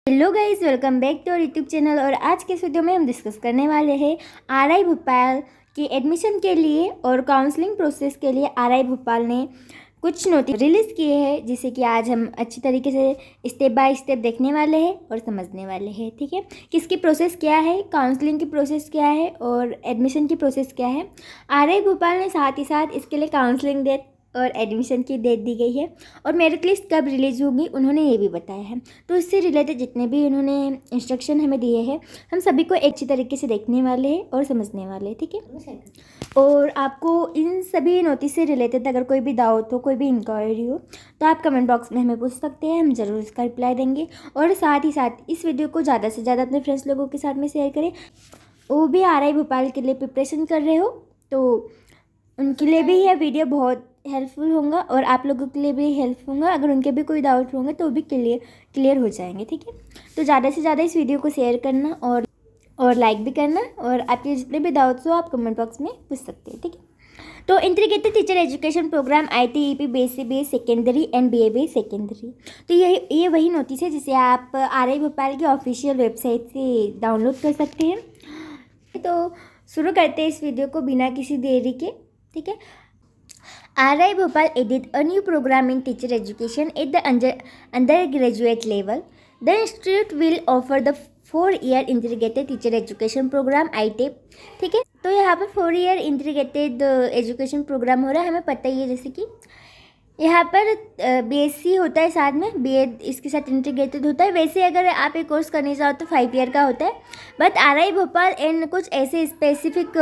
Hello guys, welcome back to our YouTube channel. और आज के इस वीडियो में हम डिस्कस करने वाले हैं आरआई भोपाल की एडमिशन के लिए और काउंसलिंग प्रोसेस के लिए आरआई भोपाल ने कुछ नोटिस रिलीज़ किए हैं, जिसे कि आज हम अच्छी तरीके से स्टेप बाय स्टेप देखने वाले हैं और समझने वाले हैं। ठीक है, किसकी प्रोसेस क्या है, काउंसलिंग की प्रोसेस क्या है और एडमिशन की प्रोसेस क्या है। आरआई भोपाल ने साथ ही साथ इसके लिए काउंसलिंग डेट और एडमिशन की डेट दी गई है और मेरिट लिस्ट कब रिलीज़ होगी उन्होंने ये भी बताया है। तो इससे रिलेटेड जितने भी उन्होंने इंस्ट्रक्शन हमें दिए हैं, हम सभी को एक अच्छी तरीके से देखने वाले हैं और समझने वाले हैं। ठीक है, और आपको इन सभी नोटिस से रिलेटेड अगर कोई भी डाउट हो, कोई भी इंक्वायरी हो, तो आप कमेंट बॉक्स में हमें पूछ सकते हैं, हम ज़रूर इसका रिप्लाई देंगे। और साथ ही साथ इस वीडियो को ज़्यादा से ज़्यादा अपने फ्रेंड्स लोगों के साथ में शेयर करें। वो भी आरआई भोपाल के लिए प्रिपरेशन कर रहे हो तो उनके लिए भी यह वीडियो बहुत हेल्पफुल होगा और आप लोगों के लिए भी हेल्प होगा। अगर उनके भी कोई डाउट होंगे तो वो भी क्लियर हो जाएंगे। ठीक है, तो ज़्यादा से ज़्यादा इस वीडियो को शेयर करना और लाइक भी करना, और आपके जितने भी डाउट्स हो आप कमेंट बॉक्स में पूछ सकते हैं। ठीक है, तो integrated teacher education programme ITEP BSc secondary and BA secondary, तो ये वही नोटिस है जिसे आप आरआई भोपाल की ऑफिशियल वेबसाइट से डाउनलोड कर सकते हैं। तो शुरू करते हैं इस वीडियो को बिना किसी देरी के। ठीक है, RI Bhopal added a new program in teacher education at the undergraduate level. The institute will offer the 4-year integrated teacher education program ITEP. ठीक है, तो यहाँ पर 4-year integrated एजुकेशन प्रोग्राम हो रहा है। हमें पता ही है जैसे कि यहाँ पर BSc होता है, साथ में BEd इसके साथ इंटीग्रेटेड होता है। वैसे अगर आप एक कोर्स करने जाओ तो 5 ईयर का होता है, बट आरआई भोपाल एंड कुछ ऐसे स्पेसिफिक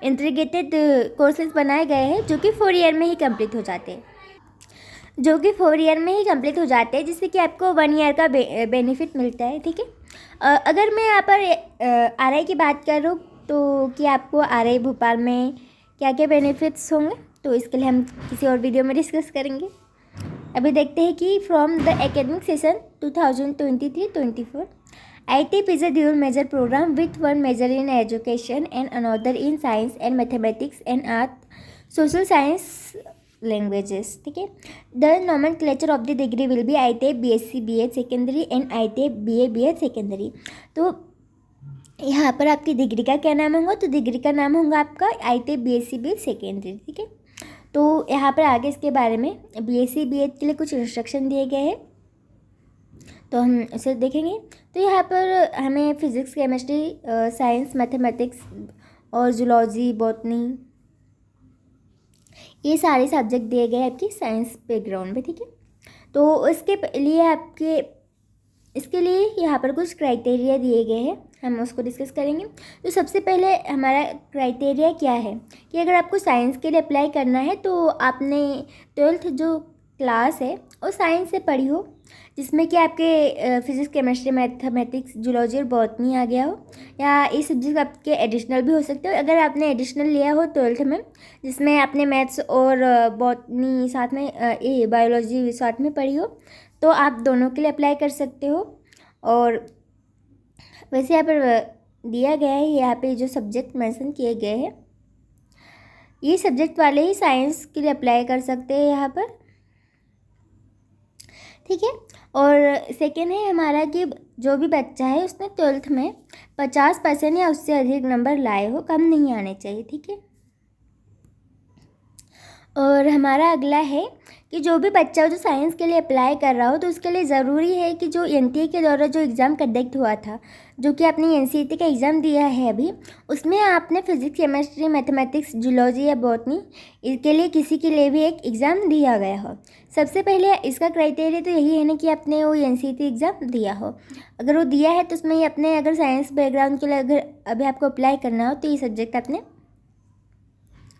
इंटीग्रेटेड कोर्सेज बनाए गए हैं जो कि 4 ईयर में ही कंप्लीट हो जाते हैं, जिससे कि आपको 1 ईयर का बेनिफिट मिलता है। ठीक है, अगर मैं यहाँ पर आरआई की बात करूँ तो कि आपको आरआई भोपाल में क्या क्या बेनिफिट्स होंगे, तो इसके लिए हम किसी और वीडियो में डिस्कस करेंगे। अभी देखते हैं कि from the academic session 2023-24 ITEP is a dual major program with one major in education and another in science and mathematics and art, social science, languages. ठीक है, the nomenclature of the degree will be ITEP BSc BEd secondary and ITEP BA BEd secondary. तो यहाँ पर आपकी degree का क्या नाम होगा, तो डिग्री का नाम होगा आपका ITEP BSc BEd सेकेंडरी। ठीक है, तो यहाँ पर आगे इसके बारे में BSc BEd के लिए कुछ इंस्ट्रक्शन दिए गए हैं, तो हम इसे देखेंगे। तो यहाँ पर हमें फिज़िक्स, केमिस्ट्री, साइंस, मैथमेटिक्स और जूलॉजी, बॉटनी, ये सारे सब्जेक्ट दिए गए आपकी साइंस बैकग्राउंड में। ठीक है, तो इसके लिए यहाँ पर कुछ क्राइटेरिया दिए गए हैं, हम उसको डिस्कस करेंगे। तो सबसे पहले हमारा क्राइटेरिया क्या है कि अगर आपको साइंस के लिए अप्लाई करना है तो आपने 12th जो क्लास है वो साइंस से पढ़ी हो, जिसमें कि आपके फिजिक्स, केमिस्ट्री, मैथमेटिक्स, जूलॉजी और बॉटनी आ गया हो, या ये सब्जेक्ट आपके एडिशनल भी हो सकते हो। अगर आपने एडिशनल लिया हो 12th में, जिसमें आपने मैथ्स और बॉटनी साथ में ये बायोलॉजी साथ में पढ़ी हो, तो आप दोनों के लिए अप्लाई कर सकते हो। और वैसे यहाँ पर दिया गया है, यहाँ पे जो सब्जेक्ट मेंशन किए गए हैं ये सब्जेक्ट वाले ही साइंस के लिए अप्लाई कर सकते हैं यहाँ पर। ठीक है, और सेकेंड है हमारा कि जो भी बच्चा है उसने 12th में 50% या उससे अधिक नंबर लाए हो, कम नहीं आने चाहिए। ठीक है, और हमारा अगला है कि जो भी बच्चा जो साइंस के लिए अप्लाई कर रहा हो तो उसके लिए ज़रूरी है कि जो NTA के द्वारा जो एग्ज़ाम कंडक्ट हुआ था, जो कि आपने NCERT का एग्ज़ाम दिया है अभी, उसमें आपने फिजिक्स, केमिस्ट्री, मैथमेटिक्स, जूलॉजी या बॉटनी इसके लिए किसी के लिए भी एक एग्ज़ाम दिया गया हो। सबसे पहले इसका क्राइटेरिया तो यही है ना कि आपने वो NCERT एग्ज़ाम दिया हो। अगर वो दिया है तो उसमें अपने अगर साइंस बैकग्राउंड के लिए अगर अभी आपको अप्लाई करना हो तो ये सब्जेक्ट आपने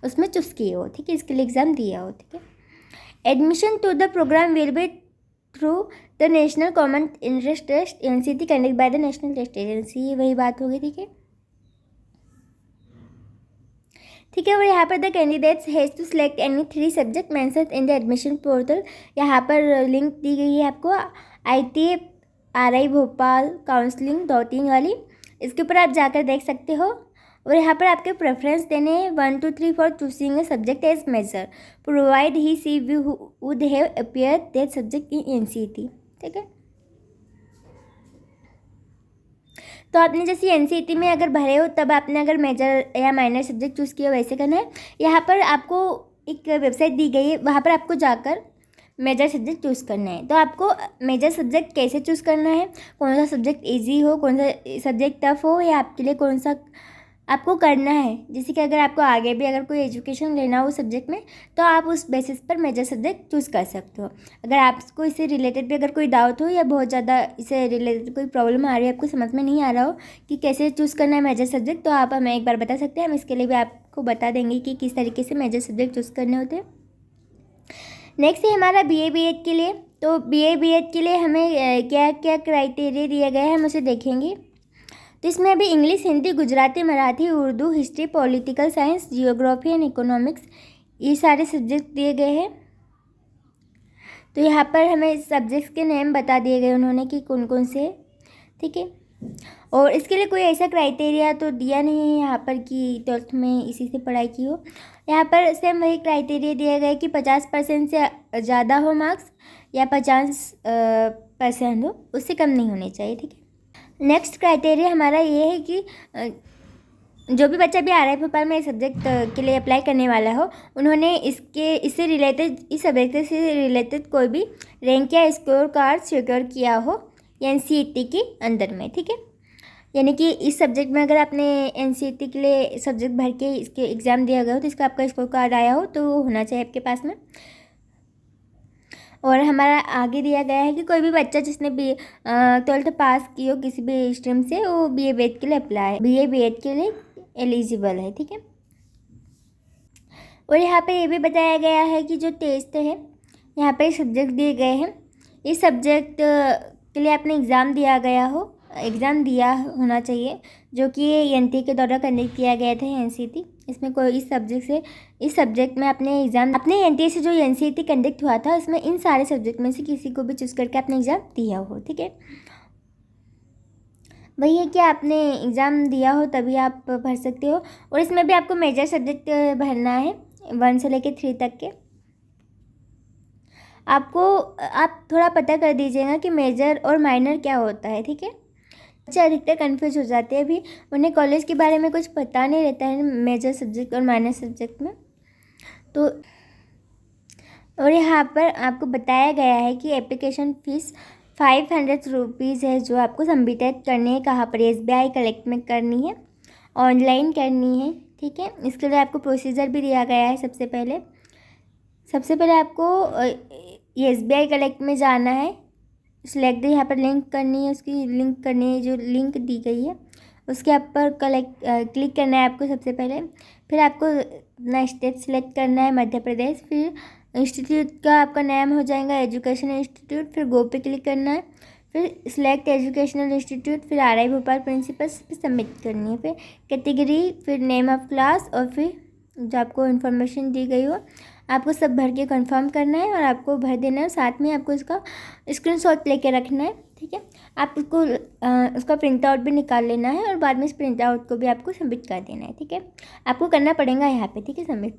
उसमें चूज़ किए हो। ठीक है, इसके लिए एग्ज़ाम दिया हो। ठीक है, admission to the programme will be through the national common interest test NCERT conduct by the national test agency, ये वही बात होगी। ठीक है, ठीक है, और यहाँ पर the candidates has to select any 3 subject mention in the admission portal. यहाँ पर लिंक दी गई है आपको ITEP RI भोपाल counseling.in वाली, इसके ऊपर आप जाकर देख सकते हो। और यहाँ पर आपके प्रेफरेंस देने हैं 1 2 3 for choosing a subject as major provide he she would have appear that subject in NCERT। ठीक है, तो आपने जैसे एनसीईटी में अगर भरे हो तब आपने अगर मेजर या माइनर सब्जेक्ट चूज़ किया वैसे करना है। यहाँ पर आपको एक वेबसाइट दी गई है, वहाँ पर आपको जाकर मेजर सब्जेक्ट चूज़ करना है। तो आपको मेजर सब्जेक्ट कैसे चूज़ करना है, कौन सा सब्जेक्ट इजी हो, कौन सा सब्जेक्ट टफ हो, या आपके लिए कौन सा आपको करना है। जैसे कि अगर आपको आगे भी अगर कोई एजुकेशन लेना हो उस सब्जेक्ट में, तो आप उस बेसिस पर मेजर सब्जेक्ट चूज़ कर सकते हो। अगर आपको इससे रिलेटेड भी अगर कोई डाउट हो या बहुत ज़्यादा इससे रिलेटेड कोई प्रॉब्लम आ रही है, आपको समझ में नहीं आ रहा हो कि कैसे चूज़ करना है मेजर सब्जेक्ट, तो आप हमें एक बार बता सकते हैं। हम इसके लिए भी आपको बता देंगे कि किस तरीके से मेजर सब्जेक्ट चूज़ करने होते हैं। नेक्स्ट है हमारा BA BEd के लिए। तो BA BEd के लिए हमें क्या क्या क्राइटेरिया दिया गया है हम उसे देखेंगे। तो इसमें अभी English, Hindi, Gujarati, Marathi, Urdu, history, political science, geography and economics, ये सारे सब्जेक्ट दिए गए हैं। तो यहाँ पर हमें सब्जेक्ट्स के नेम बता दिए गए उन्होंने कि कौन कौन से हैं, ठीक है। और इसके लिए कोई ऐसा क्राइटेरिया तो दिया नहीं है यहाँ पर कि 12th में इसी से पढ़ाई की हो। यहाँ पर सेम वही क्राइटेरिया दिया गया है कि 50% से ज़्यादा हो मार्क्स या 50% हो, उससे कम नहीं होने चाहिए, ठीक है। नेक्स्ट क्राइटेरिया हमारा ये है कि जो भी बच्चा भी RI भोपाल में इस सब्जेक्ट के लिए अप्लाई करने वाला हो, उन्होंने इससे रिलेटेड इस सब्जेक्ट से रिलेटेड कोई भी रैंक या स्कोर कार्ड सिक्योर किया हो NCET के अंदर में, ठीक है। यानी कि इस सब्जेक्ट में अगर आपने NCET के लिए सब्जेक्ट भर के इसके एग्ज़ाम दिया गया हो तो इसका आपका स्कोर कार्ड आया हो तो वो होना चाहिए आपके पास में। और हमारा आगे दिया गया है कि कोई भी बच्चा जिसने 12th पास की हो किसी भी स्ट्रीम से, वो BA BEd के लिए BA BEd के लिए एलिजिबल है, ठीक है। और यहाँ पे ये भी बताया गया है कि जो टेस्ट है, यहाँ पे सब्जेक्ट दिए गए हैं, इस सब्जेक्ट के लिए आपने एग्ज़ाम दिया होना चाहिए, जो कि NT के द्वारा कंडक्ट किया गया था NCET। इसमें कोई इस सब्जेक्ट में अपने NTA से जो NCET कंडक्ट हुआ था, इसमें इन सारे सब्जेक्ट में से किसी को भी चूज़ करके आपने एग्ज़ाम दिया हो, ठीक है। वही है कि आपने एग्ज़ाम दिया हो तभी आप भर सकते हो। और इसमें भी आपको मेजर सब्जेक्ट भरना है 1 से लेकर 3 तक के। आप थोड़ा पता कर दीजिएगा कि मेजर और माइनर क्या होता है, ठीक है। बच्चे अधिकतर कन्फ्यूज हो जाते हैं, अभी उन्हें कॉलेज के बारे में कुछ पता नहीं रहता है मेजर सब्जेक्ट और माइनर सब्जेक्ट में। तो और यहाँ पर आपको बताया गया है कि एप्लीकेशन फ़ीस 500 रुपीज़ है, जो आपको सबमिट करनी है। कहाँ पर? SBI कलेक्ट में करनी है, ऑनलाइन करनी है, ठीक है। इसके लिए आपको प्रोसीजर भी दिया गया है। सबसे पहले आपको SBI कलेक्ट में जाना है, सिलेक्ट यहाँ पर लिंक करनी है, उसकी लिंक करनी है, जो लिंक दी गई है उसके ऊपर क्लिक करना है आपको सबसे पहले। फिर आपको अपना स्टेट सिलेक्ट करना है, मध्य प्रदेश। फिर इंस्टीट्यूट का आपका नाम हो जाएगा एजुकेशन इंस्टीट्यूट, फिर गो पे क्लिक करना है, फिर सिलेक्ट एजुकेशनल इंस्टीट्यूट, फिर RI भोपाल प्रिंसिपल पे सबमिट करनी है, फिर कैटेगरी, फिर नेम ऑफ क्लास, और फिर जो आपको इन्फॉर्मेशन दी गई हो आपको सब भर के कंफर्म करना है और आपको भर देना है। साथ में आपको इसका स्क्रीनशॉट लेके रखना है, ठीक है। आप उसका प्रिंट आउट भी निकाल लेना है और बाद में इस प्रिंट आउट को भी आपको सबमिट कर देना है, ठीक है। आपको करना पड़ेगा यहाँ पे, ठीक है, सबमिट,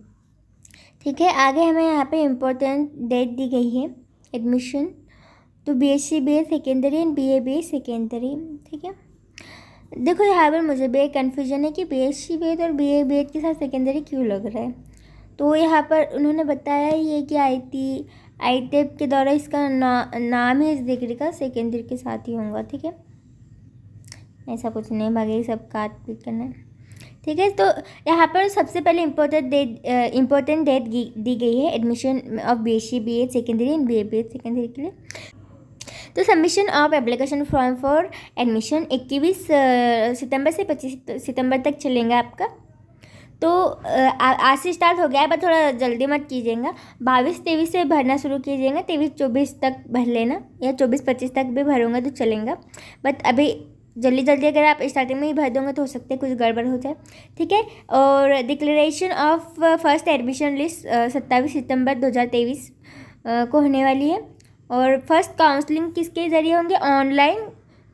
ठीक है। आगे हमें यहाँ पे इम्पोर्टेंट डेट दी गई है एडमिशन तो BSc BA secondary and BA BA secondary, ठीक है। देखो यहाँ पर मुझे भी एक कन्फ्यूजन है कि BSc BA और BA BA के साथ सेकेंडरी क्यों लग रहा है। तो यहाँ पर उन्होंने बताया ये कि ITEP के द्वारा इसका नाम ही इस डिग्री का सेकेंडरी के साथ ही होगा, ठीक है। ऐसा कुछ नहीं, बाकी सब काट पीट करना है, ठीक है। तो यहाँ पर सबसे पहले इम्पोर्टेंट डेट दी गई है admission of BSc BA secondary and BA BA secondary के लिए। तो submission of application form for admission 21 सितंबर से 25 सितंबर तक चलेगा आपका। तो आज से स्टार्ट हो गया है, बट थोड़ा जल्दी मत कीजिएगा। 22-23 से भरना शुरू कीजिएगा, 23-24 तक भर लेना, या 24-25 तक भी भरूँगा तो चलेगा। बट अभी जल्दी अगर आप स्टार्टिंग में ही भर दोगे तो हो सकता है कुछ गड़बड़ हो जाए, ठीक है। और declaration of first admission list 27 सितंबर 2023 को होने वाली है। और फर्स्ट काउंसलिंग किसके ज़रिए होंगे? Online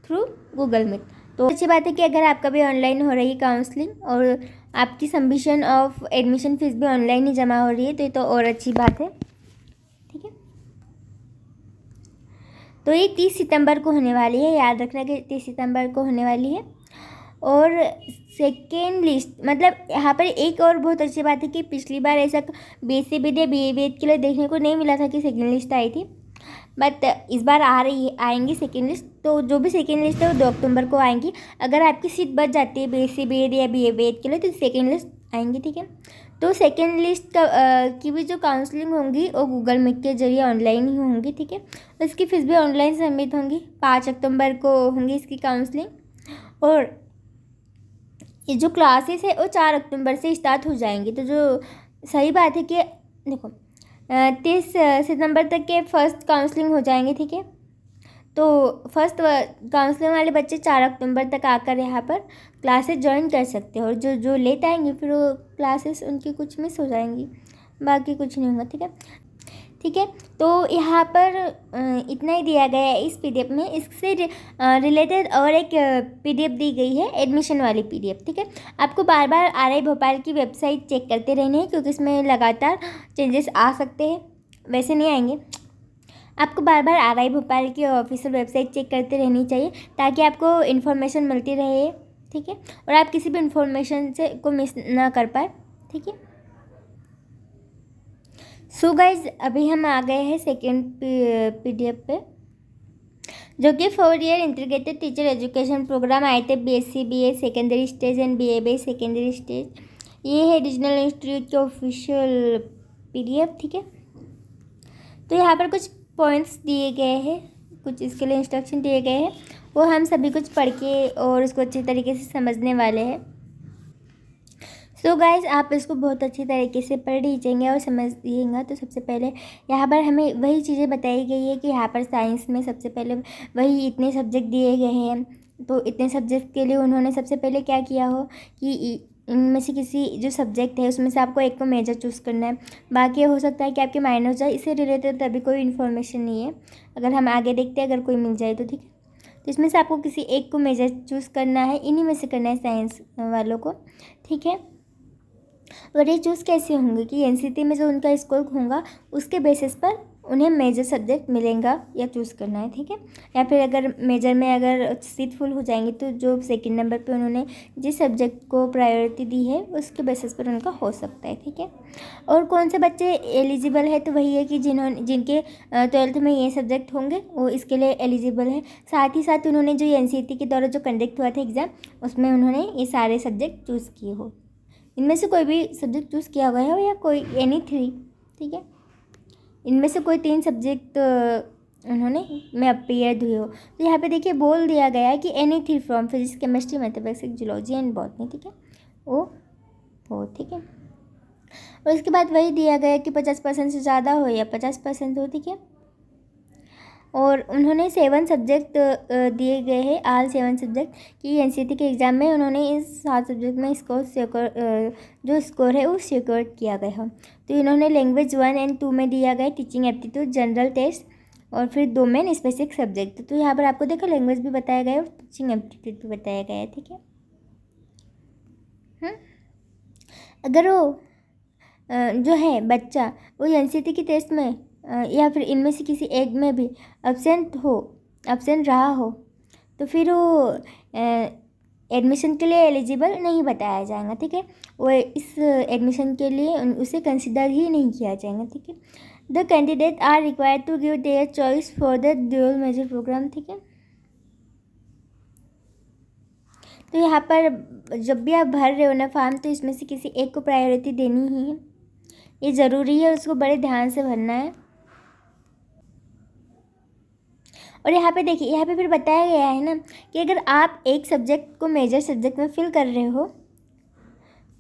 through Google Meet. तो अच्छी बात है कि अगर आपका भी ऑनलाइन हो रही है काउंसलिंग और आपकी सबमिशन ऑफ एडमिशन फ़ीस भी ऑनलाइन ही जमा हो रही है, तो ये तो और अच्छी बात है, ठीक है। तो ये 30 सितंबर को होने वाली है, याद रखना कि 30 सितंबर को होने वाली है। और सेकेंड लिस्ट, मतलब यहाँ पर एक और बहुत अच्छी बात है कि पिछली बार ऐसा BSc BD BA के लिए देखने को नहीं मिला था कि सेकेंड लिस्ट आई थी, बट इस बार आएंगी सेकेंड लिस्ट। तो जो भी सेकेंड लिस्ट है वो 2 अक्टूबर को आएंगी। अगर आपकी सीट बच जाती है BSc BD या BA के लिए तो सेकेंड लिस्ट आएंगी, ठीक है। तो सेकेंड लिस्ट की भी जो काउंसलिंग होंगी वो गूगल मीट के जरिए ऑनलाइन ही होंगी, ठीक है। उसकी फीस भी ऑनलाइन सबमिट होंगी। 5 अक्टूबर को होंगी इसकी काउंसलिंग, और ये जो क्लासेस है वो 4 अक्टूबर से स्टार्ट हो जाएंगी। तो जो सही बात है कि देखो 30 सितंबर तक के फर्स्ट काउंसलिंग हो जाएंगे, ठीक है। तो फर्स्ट काउंसलिंग वाले बच्चे 4 अक्टूबर तक आकर यहाँ पर क्लासेस ज्वाइन कर सकते हैं, और जो जो लेट आएंगे फिर वो क्लासेस उनकी कुछ मिस हो जाएंगी, बाकी कुछ नहीं होगा, ठीक है। ठीक है, तो यहाँ पर इतना ही दिया गया है इस PDF में। इससे रिलेटेड और एक PDF दी गई है, एडमिशन वाली PDF, ठीक है। आपको बार बार RI भोपाल की वेबसाइट चेक करते रहने हैं, क्योंकि इसमें लगातार चेंजेस आ सकते हैं, वैसे नहीं आएंगे। आपको बार बार RI भोपाल की ऑफिशियल वेबसाइट चेक करते रहनी चाहिए, ताकि आपको इन्फॉर्मेशन मिलती रहे, ठीक है, और आप किसी भी इन्फॉर्मेशन से को मिस ना कर पाए, ठीक है। सो गाइज, अभी हम आ गए हैं सेकेंड PDF पे, जो कि 4 year integrated teacher education programme आए थे BSc BA secondary stage and BA secondary stage. ये है रीजनल इंस्टीट्यूट के ऑफिशियल PDF, ठीक है। तो यहाँ पर कुछ पॉइंट्स दिए गए हैं, कुछ इसके लिए इंस्ट्रक्शन दिए गए हैं, वो हम सभी कुछ पढ़ के और उसको अच्छी तरीके से समझने वाले हैं। सो गाइज, आप इसको बहुत अच्छी तरीके से पढ़ लीजिएंगे और समझिएगा। तो सबसे पहले यहाँ पर हमें वही चीज़ें बताई गई है कि यहाँ पर साइंस में सबसे पहले वही इतने सब्जेक्ट दिए गए हैं। तो इतने सब्जेक्ट के लिए उन्होंने सबसे पहले क्या किया हो कि इनमें से किसी जो सब्जेक्ट है उसमें से आपको एक को मेजर चूज़ करना है, बाकी हो सकता है कि आपके माइनर हो जाए। इससे रिलेटेड अभी कोई इन्फॉर्मेशन नहीं है, अगर हम आगे देखते हैं अगर कोई मिल जाए तो, ठीक है। तो इसमें से आपको किसी एक को मेजर चूज़ करना है, इन्हीं में से करना है साइंस वालों को, ठीक है। और ये चूज़ कैसे होंगे कि NCT में जो उनका स्कोर होगा उसके बेसिस पर उन्हें मेजर सब्जेक्ट मिलेगा या चूज़ करना है, ठीक है। या फिर अगर मेजर में अगर सीट फुल हो जाएंगी तो जो सेकंड नंबर पे उन्होंने जिस सब्जेक्ट को प्रायोरिटी दी है उसके बेसिस पर उनका हो सकता है, ठीक है। और कौन से बच्चे एलिजिबल है, तो वही है कि जिनके 12th में ये सब्जेक्ट होंगे वो इसके लिए एलिजिबल है। साथ ही साथ उन्होंने जो NCT के द्वारा जो कंडक्ट हुआ था एग्ज़ाम, उसमें उन्होंने ये सारे सब्जेक्ट चूज़ किए हो, इनमें से कोई भी सब्जेक्ट चूज़ किया हुआ है हो या कोई एनी 3, ठीक है। इनमें से कोई 3 सब्जेक्ट उन्होंने में अपीयर हुए हो। तो यहाँ पे देखिए बोल दिया गया है कि any 3 from physics chemistry mathematics zoology and botany, ठीक है, वो ठीक है। और उसके बाद वही दिया गया कि 50% से ज़्यादा हो या 50% हो, ठीक है। और उन्होंने 7 सब्जेक्ट दिए गए हैं, ऑल 7 सब्जेक्ट कि NCT के एग्ज़ाम में उन्होंने इस 7 सब्जेक्ट में जो स्कोर है वो सिक्योर किया गया है। तो इन्होंने लैंग्वेज 1 एंड 2 में दिया गया टीचिंग एप्टीट्यूड जनरल टेस्ट, और फिर 2 में स्पेसिफिक सब्जेक्ट। तो यहाँ पर आपको देखो लैंग्वेज भी बताया गया है और टीचिंग एप्टीट्यूड भी बताया गया है, ठीक है। अगर वो जो है बच्चा वो NCT की टेस्ट में या फिर इनमें से किसी एक में भी एब्सेंट रहा हो, तो फिर वो एडमिशन के लिए एलिजिबल नहीं बताया जाएगा, ठीक है। वो इस एडमिशन के लिए उसे कंसिडर ही नहीं किया जाएगा, ठीक है। The candidate are required to give their choice for the dual major programme, ठीक है। तो यहाँ पर जब भी आप भर रहे हो ना फॉर्म, तो इसमें से किसी एक को प्रायोरिटी देनी ही है, ये ज़रूरी है, उसको बड़े ध्यान से भरना है। और यहाँ पे देखिए, यहाँ पे फिर बताया गया है ना कि अगर आप एक सब्जेक्ट को मेजर सब्जेक्ट में फिल कर रहे हो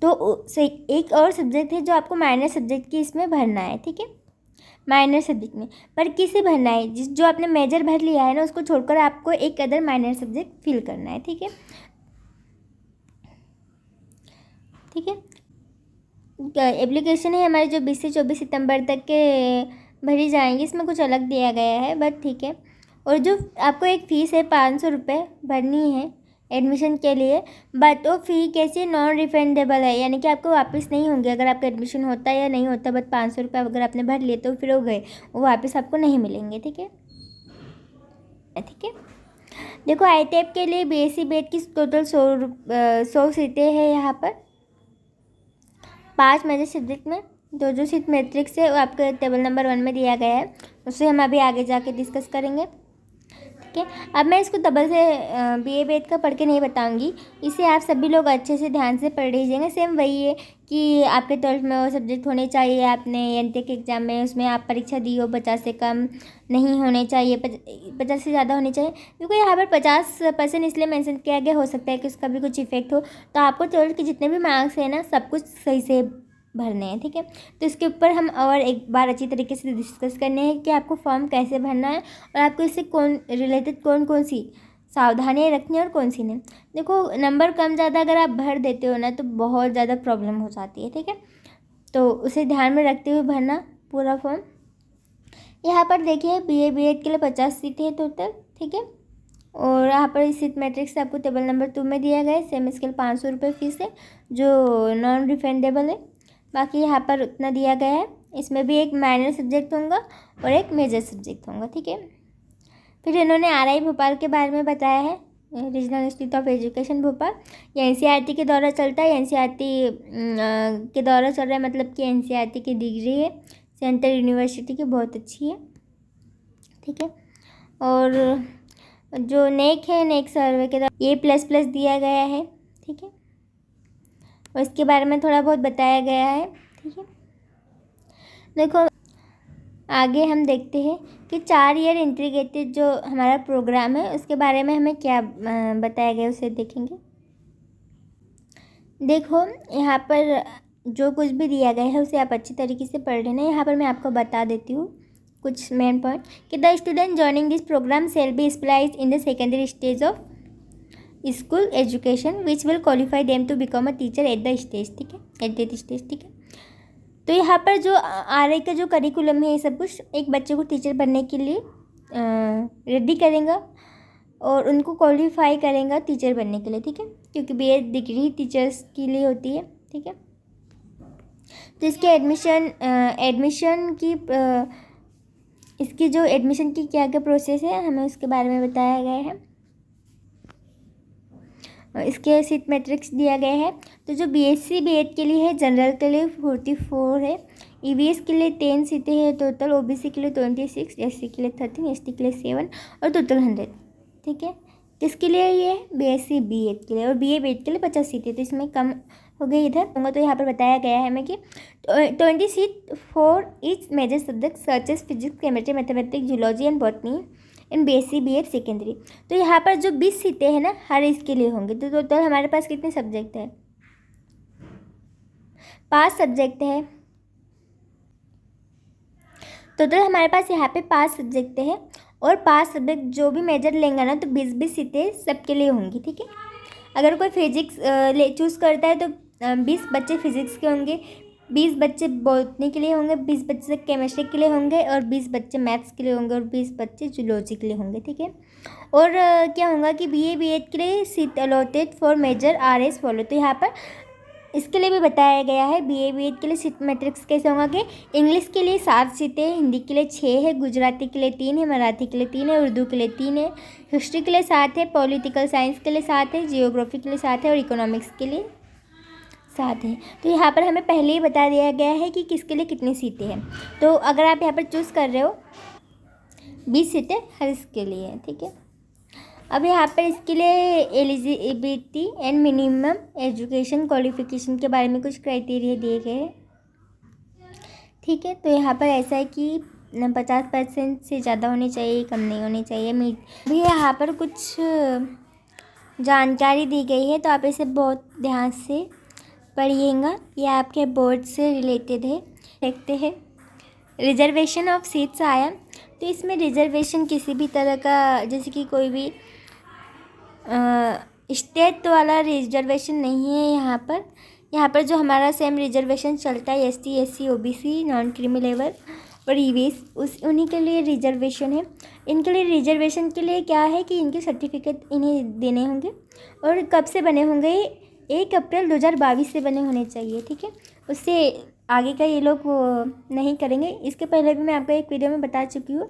तो एक और सब्जेक्ट है जो आपको माइनर सब्जेक्ट की इसमें भरना है, ठीक है। माइनर सब्जेक्ट में पर किसे भरना है, जो आपने मेजर भर लिया है ना उसको छोड़कर आपको एक अदर माइनर सब्जेक्ट फिल करना है, ठीक है, ठीक है। एप्लीकेशन है हमारे जो 20 से 24 सितंबर तक के भरी जाएंगी, इसमें कुछ अलग दिया गया है बट ठीक है। और जो आपको एक फ़ीस है 500 रुपये भरनी है एडमिशन के लिए, बट वो फ़ी कैसे नॉन रिफंडेबल है, यानी कि आपको वापस नहीं होंगे अगर आपका एडमिशन होता है या नहीं होता, बट 500 रुपये अगर आपने भर लिए तो फिर हो गए, वो वापस आपको नहीं मिलेंगे, ठीक है, ठीक है। देखो आई टाइप के लिए बीएससी बीएड की टोटल 100 सीटें हैं यहाँ पर 5 मेजर सब्जेक्ट में। जो सीट मैट्रिक्स है वो आपको टेबल नंबर 1 में दिया गया है, उससे हम अभी आगे जाके डिस्कस करेंगे। ठीक है, अब मैं इसको डबल से बीए बीएड का पढ़ के नहीं बताऊंगी, इसे आप सभी लोग अच्छे से ध्यान से पढ़ लीजिएगा। सेम वही है कि आपके 12th में वो सब्जेक्ट होने चाहिए, आपने एनटेक के एग्ज़ाम में उसमें आप परीक्षा दी हो 50 से कम नहीं होने चाहिए, 50 से ज़्यादा होने चाहिए। क्योंकि यहाँ पर 50% इसलिए मेंशन किया गया, हो सकता है कि उसका भी कुछ इफेक्ट हो, तो आपको 12th के जितने भी मार्क्स हैं ना सब कुछ सही से भरने हैं। ठीक है, तो इसके ऊपर हम और एक बार अच्छी तरीके से डिस्कस करने हैं कि आपको फॉर्म कैसे भरना है और आपको इससे कौन कौन सी सावधानियाँ रखनी है और कौन सी नहीं। देखो नंबर कम ज़्यादा अगर आप भर देते हो ना तो बहुत ज़्यादा प्रॉब्लम हो जाती है। ठीक है, तो उसे ध्यान में रखते हुए भरना पूरा फॉर्म। यहाँ पर देखिए बीए बीएड के लिए 50 सीटें हैं टोटल। ठीक है, और यहाँ पर सीट मैट्रिक्स आपको टेबल नंबर 2 में दिया गया है। सेम स्केल 500 रुपये फीस है जो नॉन रिफंडेबल है। बाकी यहाँ पर उतना दिया गया है। इसमें भी एक माइनर सब्जेक्ट होगा और एक मेजर सब्जेक्ट होगा। ठीक है, फिर इन्होंने आरआई भोपाल के बारे में बताया है, regional institute of education Bhopal. ये एनसीईआरटी के द्वारा चलता है, एनसीईआरटी के द्वारा चल रहा है, मतलब कि एनसीईआरटी की डिग्री है, सेंट्रल यूनिवर्सिटी की, बहुत अच्छी है। ठीक है, और जो नेक है, नेक सर्वे के द्वारा A++ दिया गया है। ठीक है, और इसके बारे में थोड़ा बहुत बताया गया है। ठीक है, देखो आगे हम देखते हैं कि 4 ईयर इंटीग्रेटेड जो हमारा प्रोग्राम है उसके बारे में हमें क्या बताया गया, उसे देखेंगे। देखो यहाँ पर जो कुछ भी दिया गया है उसे आप अच्छी तरीके से पढ़ लेना। यहाँ पर मैं आपको बता देती हूँ कुछ मेन पॉइंट कि the student joining this programme shall be specialised in the secondary stage of school education which will qualify them to become a teacher at the stage. ठीक है, एट दैट स्टेज। ठीक है, तो यहाँ पर जो RI का जो करिकुलम है ये सब कुछ एक बच्चे को टीचर बनने के लिए रेडी करेगा और उनको क्वालिफाई करेगा टीचर बनने के लिए। ठीक है, क्योंकि बीएड डिग्री टीचर्स के लिए होती है। ठीक है, तो इसके एडमिशन की इसकी जो एडमिशन की क्या क्या प्रोसेस है हमें उसके बारे में बताया गया है। इसके सीट मैट्रिक्स दिया गया है। तो जो बीएससी बीएड के लिए है, जनरल के लिए 44 है, ईवीएस के लिए 10 सीटें हैं टोटल, ओबीसी के लिए 26, एससी के लिए 13, एसटी के लिए 7 और टोटल 100। ठीक है, किसके लिए ये बीएससी बीएड के लिए, और बीए बीएड के लिए 50 सीटें, तो इसमें कम हो गई इधर होंगे। तो यहाँ पर बताया गया है हमें कि 20 seat for each major subject such as physics, chemistry, mathematics, zoology and botany in BSc BEd secondary. तो यहाँ पर जो 20 सीटें हैं ना हर इसके लिए होंगी। तो टोटल हमारे पास कितने सब्जेक्ट है, 5 सब्जेक्ट है टोटल हमारे पास। यहाँ पे 5 सब्जेक्ट है और 5 सब्जेक्ट जो भी मेजर लेंगे ना तो 20-20 सीटें सबके लिए होंगी। ठीक है, अगर कोई फिजिक्स चूज़ करता है तो 20 बच्चे फिजिक्स के होंगे, 20 बच्चे बॉटनी के लिए होंगे, 20 बच्चे केमिस्ट्री के लिए होंगे और 20 बच्चे मैथ्स के लिए होंगे और 20 बच्चे जूलॉजी के लिए होंगे। ठीक है, और क्या होगा कि बीए बीएड के लिए seat allotted for major are as follow. तो यहाँ पर इसके लिए भी बताया गया है बीए बीएड के लिए सीट मैट्रिक्स कैसे होगा कि इंग्लिश के लिए 7 सीटें, हिंदी के लिए 6 है, गुजराती के लिए 3 है, मराठी के लिए 3 है, उर्दू के लिए 3 है, हिस्ट्री के लिए 7 है, पॉलिटिकल साइंस के लिए 7 है, जियोग्राफी के लिए 7 है और इकोनॉमिक्स के लिए 7 है। तो यहाँ पर हमें पहले ही बता दिया गया है कि किसके लिए कितनी सीटें हैं। तो अगर आप यहाँ पर चूज़ कर रहे हो 20 सीटें हर इसके लिए है। ठीक है, अब यहाँ पर इसके लिए eligibility and minimum education qualification के बारे में कुछ क्राइटेरिया दिए गए हैं। ठीक है, तो यहाँ पर ऐसा है कि 50% से ज़्यादा होनी चाहिए, कम नहीं होनी चाहिए। भी यहाँ पर कुछ जानकारी दी गई है तो आप इसे बहुत ध्यान से पढ़िएगा, ये आपके बोर्ड से रिलेटेड है। देखते हैं रिजर्वेशन ऑफ सीट्स आया, तो इसमें रिजर्वेशन किसी भी तरह का, जैसे कि कोई भी स्टेट वाला रिजर्वेशन नहीं है। यहाँ पर जो हमारा सेम रिजर्वेशन चलता है ST SC OBC non creamy level और ईवीएस, उन्हीं के लिए रिजर्वेशन है। इनके लिए रिजर्वेशन के लिए क्या है कि इनके सर्टिफिकेट इन्हें देने होंगे और कब से बने होंगे, 1 अप्रैल 2022 से बने होने चाहिए। ठीक है, उससे आगे का ये लोग वो नहीं करेंगे। इसके पहले भी मैं आपको एक वीडियो में बता चुकी हूँ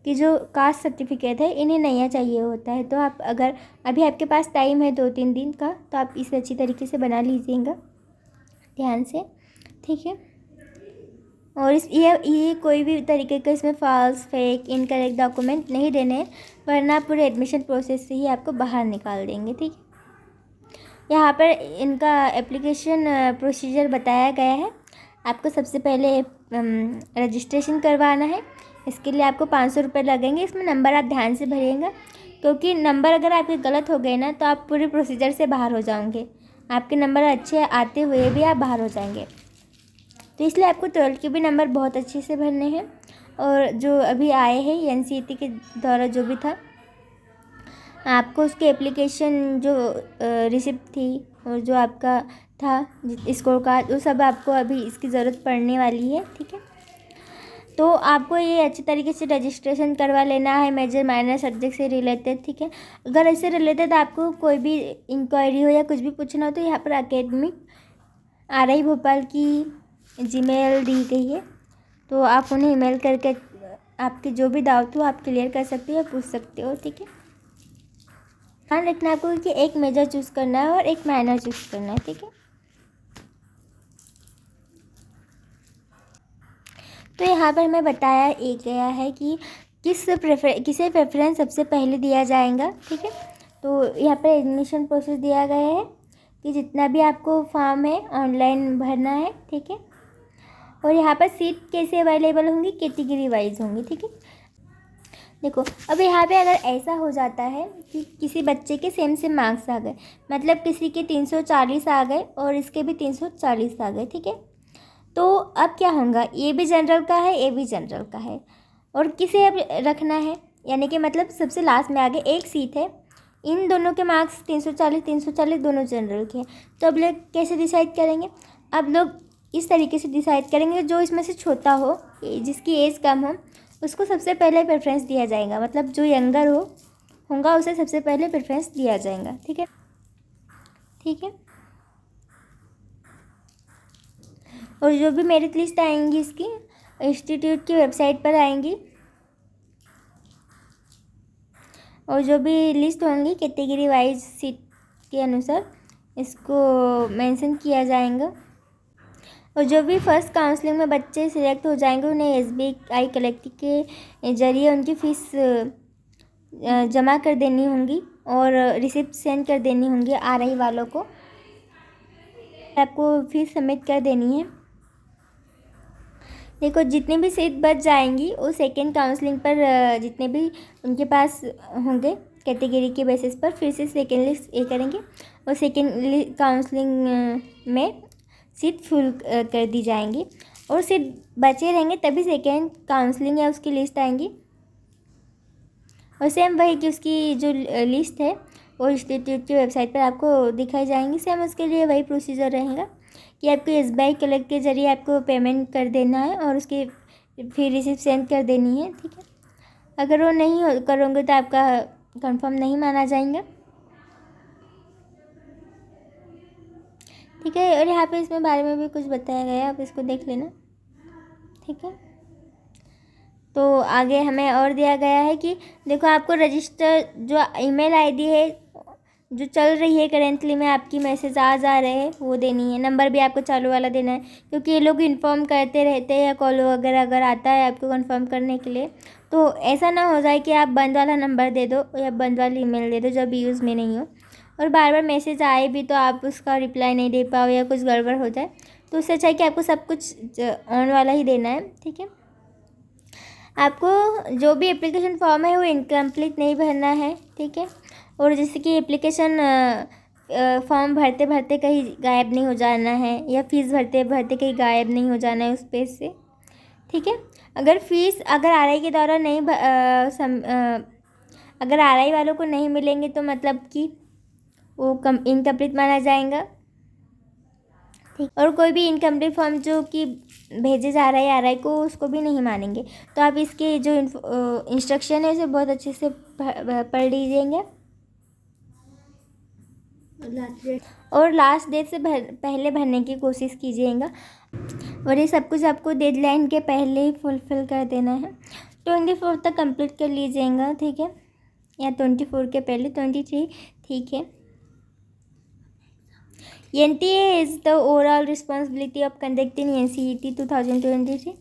कि जो कास्ट सर्टिफिकेट है इन्हें नया चाहिए होता है। तो आप अगर अभी आपके पास टाइम है 2-3 दिन का, तो आप इसे अच्छी तरीके से बना लीजिएगा ध्यान से, ठीक है। और ये कोई भी तरीके का इसमें फॉल्स, फेक, इनकरेक्ट डॉक्यूमेंट नहीं देने हैं, वरना पूरे एडमिशन प्रोसेस से ही आपको बाहर निकाल देंगे, ठीक है। यहाँ पर इनका एप्लीकेशन प्रोसीजर बताया गया है। आपको सबसे पहले रजिस्ट्रेशन करवाना है। इसके लिए आपको 500 रुपये लगेंगे। इसमें नंबर आप ध्यान से भरिएगा, क्योंकि नंबर अगर आपके गलत हो गए ना तो आप पूरे प्रोसीजर से बाहर हो जाओगे। आपके नंबर अच्छे आते हुए भी आप बाहर हो जाएंगे, तो इसलिए आपको 12 के भी नंबर बहुत अच्छे से भरने हैं। और जो अभी आए हैं एनसीईटी के द्वारा जो भी था, आपको उसके एप्लीकेशन जो रिसिप्ट थी और जो आपका था स्कोर कार्ड, वो सब आपको अभी इसकी ज़रूरत पड़ने वाली है, ठीक है। तो आपको ये अच्छी तरीके से रजिस्ट्रेशन करवा लेना है मेजर माइनर सब्जेक्ट से रिलेटेड, ठीक है। अगर इससे रिलेटेड आपको कोई भी इंक्वायरी हो या कुछ भी पूछना हो तो यहाँ पर एकेडमिक RI भोपाल की जीमेल दी गई है, तो आप उन्हें ईमेल करके आपके जो भी डाउट हो आप क्लियर कर सकते हो, पूछ सकते हो, ठीक है। ध्यान रखना आपको कि एक मेजर चूज़ करना है और एक माइनर चूज़ करना है, ठीक है। तो यहाँ पर हमें बताया गया है कि किसे प्रेफरेंस सबसे पहले दिया जाएगा, ठीक है। तो यहाँ पर एडमिशन प्रोसेस दिया गया है कि जितना भी आपको फॉर्म है ऑनलाइन भरना है, ठीक है। और यहाँ पर सीट कैसे अवेलेबल होंगी, कैटेगरी वाइज होंगी, ठीक है। देखो अब यहाँ पे अगर ऐसा हो जाता है कि किसी बच्चे के सेम मार्क्स आ गए, मतलब किसी के 340 आ गए और इसके भी 340 आ गए, ठीक है। तो अब क्या होगा, ये भी जनरल का है, ये भी जनरल का है, और किसे अब रखना है, यानी कि मतलब सबसे लास्ट में आगे एक सीट है, इन दोनों के मार्क्स 340 दोनों जनरल के हैं। तो अब लोग कैसे डिसाइड करेंगे, अब लोग इस तरीके से डिसाइड करेंगे, जो इसमें से छोटा हो, जिसकी एज कम हो, उसको सबसे पहले प्रेफरेंस दिया जाएगा, मतलब जो यंगर होगा उसे सबसे पहले प्रेफरेंस दिया जाएगा, ठीक है, ठीक है। और जो भी मेरिट लिस्ट आएंगी इसकी इंस्टीट्यूट की वेबसाइट पर आएंगी, और जो भी लिस्ट होंगी कैटेगरी वाइज सीट के अनुसार इसको मेंशन किया जाएगा। और जो भी फर्स्ट काउंसलिंग में बच्चे सिलेक्ट हो जाएंगे उन्हें SBI कलेक्टिव के ज़रिए उनकी फ़ीस जमा कर देनी होंगी और रिसिप्ट सेंड कर देनी होंगी RI वालों को, आपको फीस सबमिट कर देनी है। देखो जितनी भी सीट बच जाएंगी वो सेकेंड काउंसलिंग पर जितने भी उनके पास होंगे कैटेगरी के बेसिस पर फिर से सेकेंड लिस्ट ये करेंगे और सेकेंड काउंसलिंग में सीट फुल कर दी जाएंगी और सीट बचे रहेंगे तभी सेकेंड काउंसलिंग या उसकी लिस्ट आएंगी। और सेम वही कि उसकी जो लिस्ट है वो इंस्टीट्यूट की वेबसाइट पर आपको दिखाई जाएंगी। सेम उसके लिए वही प्रोसीजर रहेगा कि आपको SBI कलेक्ट के ज़रिए आपको पेमेंट कर देना है और उसकी फिर रिसिप्ट सेंड कर देनी है, ठीक है। अगर वो नहीं करोगे तो आपका कंफर्म नहीं माना जाएगा, ठीक है। और यहाँ पे इसमें बारे में भी कुछ बताया गया है, आप इसको देख लेना, ठीक है। तो आगे हमें और दिया गया है कि देखो आपको रजिस्टर जो ईमेल आईडी है जो चल रही है करेंटली में आपकी मैसेज आ जा रहे हैं वो देनी है। नंबर भी आपको चालू वाला देना है क्योंकि ये लोग इन्फॉर्म करते रहते हैं, कॉल वगैरह अगर आता है आपको कंफर्म करने के लिए, तो ऐसा ना हो जाए कि आप बंद वाला नंबर दे दो या बंद वाली ईमेल दे दो जब यूज़ में नहीं हो और बार बार मैसेज आए भी तो आप उसका रिप्लाई नहीं दे पाओ या कुछ गड़बड़ हो जाए। तो उससे अच्छा है कि आपको सब कुछ ऑन वाला ही देना है, ठीक है। आपको जो भी एप्लीकेशन फॉर्म है वो इनकम्प्लीट नहीं भरना है, ठीक है। और जैसे कि एप्लीकेशन फॉर्म भरते भरते कहीं गायब नहीं हो जाना है या फीस भरते भरते कहीं गायब नहीं हो जाना है उस पेज से, ठीक है। अगर RI के द्वारा नहीं अगर RI वालों को नहीं मिलेंगे तो मतलब कि वो इनकम्प्लीट माना जाएगा, ठीक। और कोई भी इनकम्प्लीट फॉर्म जो कि भेजे जा रहा है RI को उसको भी नहीं मानेंगे। तो आप इसके जो इंस्ट्रक्शन है उसे बहुत अच्छे से पढ़ लीजिएगा और लास्ट डेट से पहले भरने की कोशिश कीजिएगा और ये सब कुछ आपको डेडलाइन के पहले ही फुलफ़िल कर देना है। 24 तक कंप्लीट कर लीजिएगा, ठीक है, या 24 के पहले 23, ठीक है। NTA is the overall responsibility of conducting NCET 2023.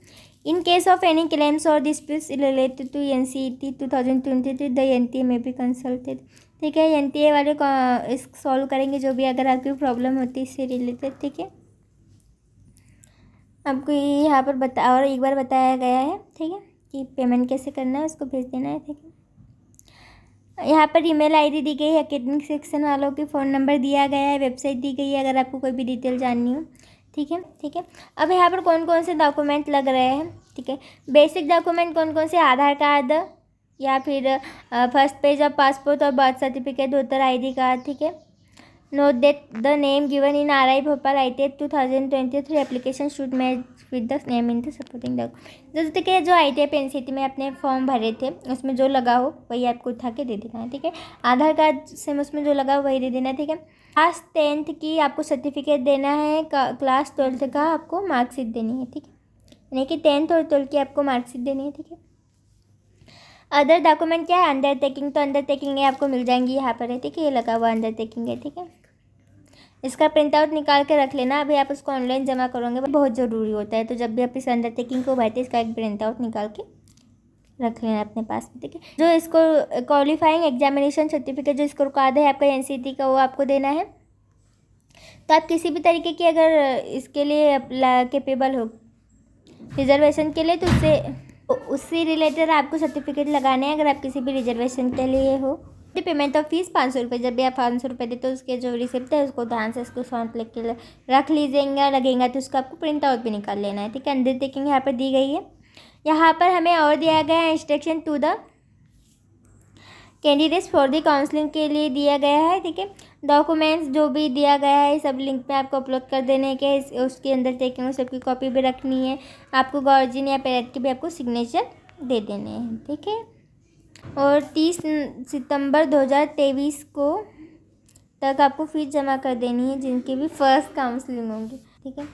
In case of any claims or disputes related to NCET 2023, the NTA may be consulted. ठीक है, NTA वाले इस सॉल्व करेंगे जो भी अगर आपकी प्रॉब्लम होती है इससे रिलेटेड, ठीक है। आपको यहाँ पर और एक बार बताया गया है, ठीक है, कि पेमेंट कैसे करना है, उसको भेज देना है, ठीक है। यहाँ पर ईमेल आईडी दी गई है, एकेडमिक सेक्शन वालों की फ़ोन नंबर दिया गया है, वेबसाइट दी गई है अगर आपको कोई भी डिटेल जाननी हो, ठीक है, ठीक है। अब यहाँ पर कौन कौन से डॉक्यूमेंट लग रहे हैं, ठीक है। बेसिक डॉक्यूमेंट कौन कौन से, आधार कार्ड या फिर फर्स्ट पेज ऑफ पासपोर्ट और birth certificate, voter ID card, ठीक है। Note that the name given in RI Bhopal ITI 2023 application should match with the name in the supporting document. जैसे कि जो ITI NCET में अपने फॉर्म भरे थे उसमें जो लगा हो वही आपको उठा के दे देना है, ठीक है। आधार कार्ड से उसमें जो लगा हो वही दे देना है, ठीक है। क्लास 10th की आपको सर्टिफिकेट देना है, क्लास 12th का आपको मार्कशीट देनी है, ठीक है, यानी कि 10th और 12th की आपको मार्कशीट देनी है, ठीक है। अदर डॉक्यूमेंट क्या है, अंडरटेकिंग, तो अंडरटेकिंग ये आपको मिल जाएंगी यहाँ पर है, ठीक है, ये लगा हुआ अंडरटेकिंग है, ठीक है। इसका प्रिंट आउट निकाल के रख लेना, अभी आप उसको ऑनलाइन जमा करोगे बहुत ज़रूरी होता है, तो जब भी आप इस अंडरटेकिंग को भरते इसका एक प्रिंट आउट निकाल के रख लेना अपने पास में, ठीक है। जो इसको क्वालिफाइंग एग्जामिनेशन सर्टिफिकेट जो स्कोर कार्ड है आपका NCET का वो आपको देना है। तो आप किसी भी तरीके की अगर इसके लिए कैपेबल हो रिजर्वेशन के लिए तो उससे रिलेटेड आपको सर्टिफिकेट लगाने हैं अगर आप किसी भी रिजर्वेशन के लिए हो। पेमेंट ऑफ फीस 500 रुपये, जब भी आप 500 रुपये देते हो उसके जो रिसिप्ट है उसको ध्यान से उसको सौंप लिख के रख लीजिएगा, लगेगा तो उसका आपको प्रिंट आउट भी निकाल लेना है, ठीक है। अंडरटेकिंग यहाँ पर दी गई है। यहाँ पर हमें और दिया गया है instruction to the candidates for the counselling के लिए दिया गया है, ठीक है। डॉक्यूमेंट्स जो भी दिया गया है सब लिंक पे आपको अपलोड कर देने के, उसके अंडरटेकिंग सबकी कॉपी भी रखनी है, आपको गार्जियन या पेरेंट के भी आपको सिग्नेचर दे देने हैं, ठीक है। और 30 सितंबर 2023 को तक आपको फीस जमा कर देनी है जिनकी भी फर्स्ट काउंसलिंग होंगी, ठीक है।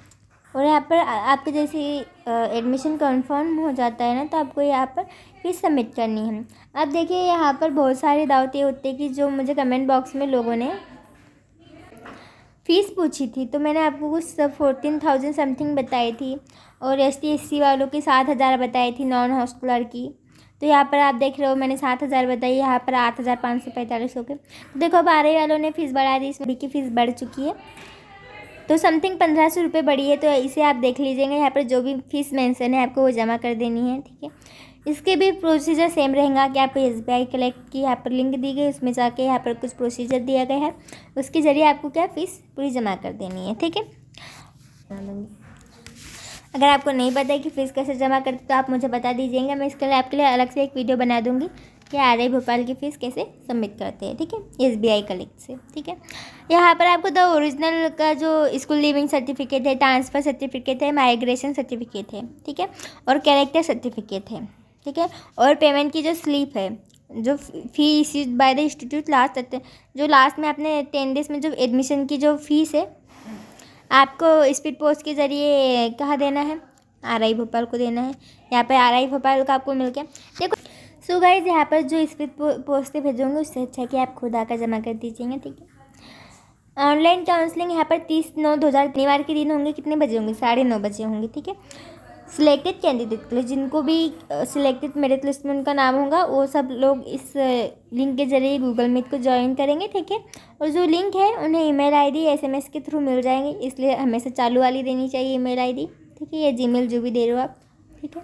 और यहाँ पर आपके जैसे एडमिशन कंफर्म हो जाता है ना तो आपको यहाँ पर फीस सबमिट करनी है। अब देखिए यहाँ पर बहुत सारी दावतें होती है कि जो मुझे कमेंट बॉक्स में लोगों ने फ़ीस पूछी थी तो मैंने आपको कुछ 14,000 समथिंग बताई थी और ST SC वालों की 7,000 बताई थी नॉन हॉस्टलर की। तो यहाँ पर आप देख रहे हो मैंने 7,000 बताई, यहाँ पर 8,545 हो गए। तो देखो अब RI वालों ने फ़ीस बढ़ा दी, इसमें की फ़ीस बढ़ चुकी है तो समथिंग 1,500 रुपये बढ़ी है। तो इसे आप देख लीजिएगा, यहाँ पर जो भी फ़ीस मेंशन है आपको वो जमा कर देनी है, ठीक है। इसके भी प्रोसीजर सेम रहेगा कि आपको SBI कलेक्ट की यहाँ पर लिंक दी गई, उसमें जाके यहाँ पर कुछ प्रोसीजर दिया गया है, उसके ज़रिए आपको क्या फ़ीस पूरी जमा कर देनी है, ठीक है। अगर आपको नहीं पता है कि फ़ीस कैसे जमा करते तो आप मुझे बता दीजिएगा, मैं इसके लिए आपके लिए अलग से एक वीडियो बना दूँगी कि RI भोपाल की फ़ीस कैसे सबमिट करते हैं, ठीक है, SBI कलेक्ट से, ठीक है। यहाँ पर आपको द ओरिजिनल का जो स्कूल लिविंग सर्टिफिकेट है, ट्रांसफ़र सर्टिफिकेट है, माइग्रेशन सर्टिफिकेट है, ठीक है, और कैरेक्टर सर्टिफिकेट है, ठीक है, और पेमेंट की जो स्लिप है, जो फ़ी इश्यूड बाय द इंस्टीट्यूट जो लास्ट में आपने 10 डेज में जो एडमिशन की जो फ़ीस है आपको स्पीड पोस्ट के ज़रिए कहाँ देना है, RI भोपाल को देना है। यहाँ पे RI भोपाल का आपको मिल गया। देखो सो गाइस यहाँ पर जो स्पीड पोस्ट से भेजोगे उससे अच्छा है कि आप खुद आकर जमा कर दीजिएगा, ठीक है। ऑनलाइन काउंसलिंग यहाँ पर 30/9/2000 शनिवार के दिन होंगे, कितने बजे होंगे, 9:30 बजे होंगे, ठीक है। सिलेक्टेड कैंडिडेट के लिए जिनको भी सिलेक्टेड मेरिट लिस्ट में उनका नाम होगा वो सब लोग इस लिंक के जरिए गूगल मीट को ज्वाइन करेंगे, ठीक है। और जो लिंक है उन्हें ईमेल ID SMS के थ्रू मिल जाएंगे, इसलिए हमेशा चालू वाली देनी चाहिए ईमेल ID, ठीक है, या Gmail जो भी दे रहे हो आप, ठीक है।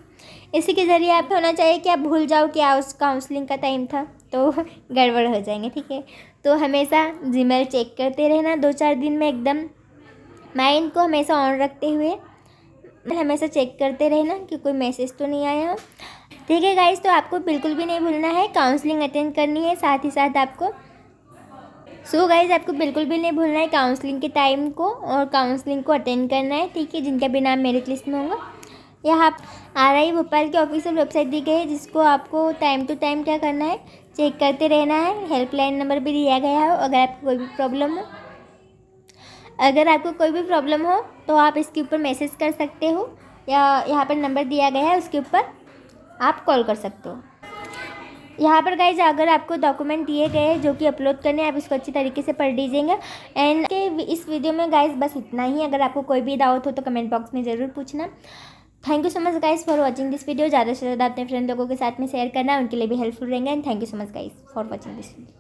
इसी के ज़रिए आप होना चाहिए कि आप भूल जाओ क्या उस काउंसलिंग का टाइम था तो गड़बड़ हो जाएंगे, ठीक है। तो हमेशा Gmail चेक करते रहना 2-4 दिन में, एकदम माइंड को हमेशा ऑन रखते हुए हमेशा चेक करते रहना कि कोई मैसेज तो नहीं आया हो, ठीक है गाइस। तो आपको बिल्कुल भी नहीं भूलना है, काउंसलिंग अटेंड करनी है, साथ ही साथ आपको गाइस आपको बिल्कुल भी नहीं भूलना है काउंसलिंग के टाइम को और काउंसलिंग को अटेंड करना है, ठीक है, जिनका भी नाम मेरिट लिस्ट में होगा। यहाँ RI भोपाल की ऑफिशियल वेबसाइट दी गई है जिसको आपको टाइम टू टाइम क्या करना है, चेक करते रहना है। हेल्पलाइन नंबर भी दिया गया है, अगर आपको कोई भी प्रॉब्लम हो तो आप इसके ऊपर मैसेज कर सकते हो या यहाँ पर नंबर दिया गया है उसके ऊपर आप कॉल कर सकते हो। यहाँ पर गाइज अगर आपको डॉक्यूमेंट दिए गए हैं जो कि अपलोड करने हैं, आप इसको अच्छी तरीके से पढ़ लीजिएगा। एंड इस वीडियो में गाइज बस इतना ही। अगर आपको कोई भी डाउट हो तो कमेंट बॉक्स में ज़रूर पूछना। Thank you so much guys for watching this video. ज़्यादा से ज़्यादा अपने फ्रेंड लोगों के साथ में शेयर करना, उनके लिए भी हेल्पफुल रहेंगे। And thank you so much guys for watching this video.